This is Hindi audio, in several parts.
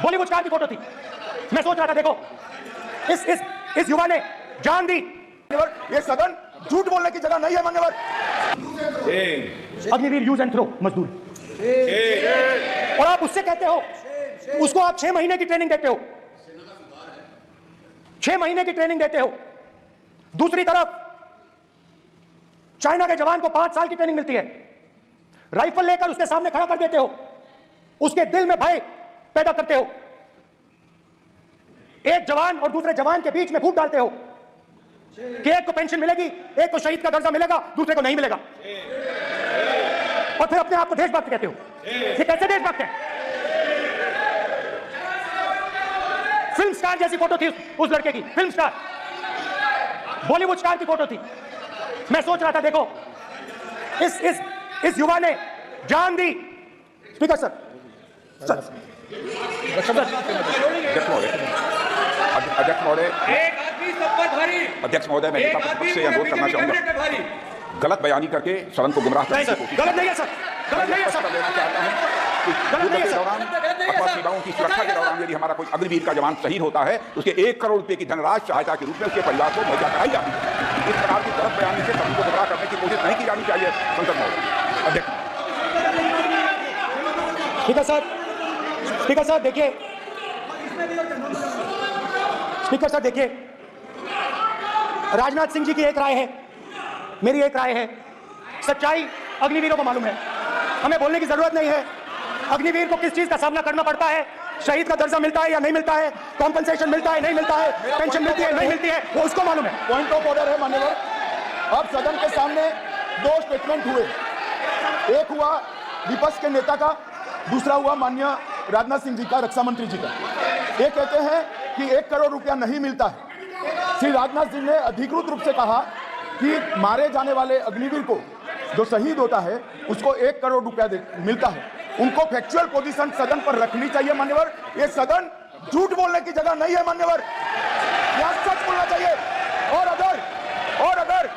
बॉलीवुड स्टार की फोटो थी। मैं सोच रहा था देखो इस युवा ने जान दी। ये सदन झूठ बोलने की जगह नहीं है मान्यवर। अग्निवीर यूज एंड थ्रो मजदूर, और आप उससे कहते हो, उसको आप 6 महीने की ट्रेनिंग देते हो, 6 महीने की ट्रेनिंग देते हो। दूसरी तरफ चाइना के जवान को 5 साल की ट्रेनिंग मिलती है, राइफल लेकर उसके सामने खड़ा कर देते हो, उसके दिल में भय पैदा करते हो, एक जवान और दूसरे जवान के बीच में फूट डालते हो कि एक को पेंशन मिलेगी, एक को शहीद का दर्जा मिलेगा, दूसरे को नहीं मिलेगा, और फिर अपने आप को देशभक्त कहते हो। ये कैसे देशभक्त है? फिल्म स्टार जैसी फोटो थी उस लड़के की, फिल्म स्टार, बॉलीवुड स्टार की फोटो थी। मैं सोच रहा था देखो इस युवा ने जान दी। स्पीकर सर, अध्यक्ष महोदय, मैं नेता प्रतिपक्ष से अनुरोध करना चाहूंगा, गलत बयानी करके सदन को गुमराह करने की कोशिश। गलत नहीं है सर, गलत नहीं है सर, देना चाहता हूं कि युद्ध के दौरान अथवा सीमाओं की सुरक्षा के दौरान यदि हमारा कोई अग्निवीर का जवान शहीद होता है तो उसके 1 करोड़ रुपए की धनराशि सहायता के रूप में उसके परिवार को मुहैया कराई जाती है। इस प्रकार की गलत बयानी से सभी को गुमराह करने की कोशिश नहीं की जानी चाहिए। संसद महोदय, अध्यक्ष। स्पीकर साहब देखिए, स्पीकर साहब देखिए, राजनाथ सिंह जी की एक राय है, मेरी एक राय है। सच्चाई अग्निवीरों को मालूम है, हमें बोलने की जरूरत नहीं है। अग्निवीर को किस चीज का सामना करना पड़ता है, शहीद का दर्जा मिलता है या नहीं मिलता है, कॉम्पनसेशन मिलता है नहीं मिलता है, पेंशन मिलती है नहीं मिलती है, वो उसको मालूम है। पॉइंट ऑफ ऑर्डर है मान्यवर। अब सदन के सामने 2 स्टेटमेंट हुए, एक हुआ विपक्ष के नेता का, दूसरा हुआ माननीय राजनाथ सिंह जी का, रक्षा मंत्री जी का। ये कहते हैं कि 1 करोड़ रुपया नहीं मिलता है। श्री राजनाथ सिंह ने अधिकृत रूप से कहा कि मारे जाने वाले अग्निवीर को जो शहीद होता है उसको 1 करोड़ रुपया मिलता है। उनको फैक्चुअल पोजीशन सदन पर रखनी चाहिए मान्यवर। ये सदन झूठ बोलने की जगह नहीं है मान्यवर, यहाँ सच बोलना चाहिए। और अगर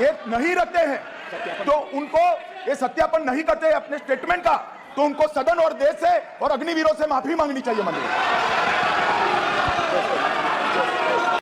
ये नहीं रखते हैं तो उनको ये सत्यापन नहीं करते अपने स्टेटमेंट का, तो उनको सदन और देश से और अग्निवीरों से माफी मांगनी चाहिए मान्यवर।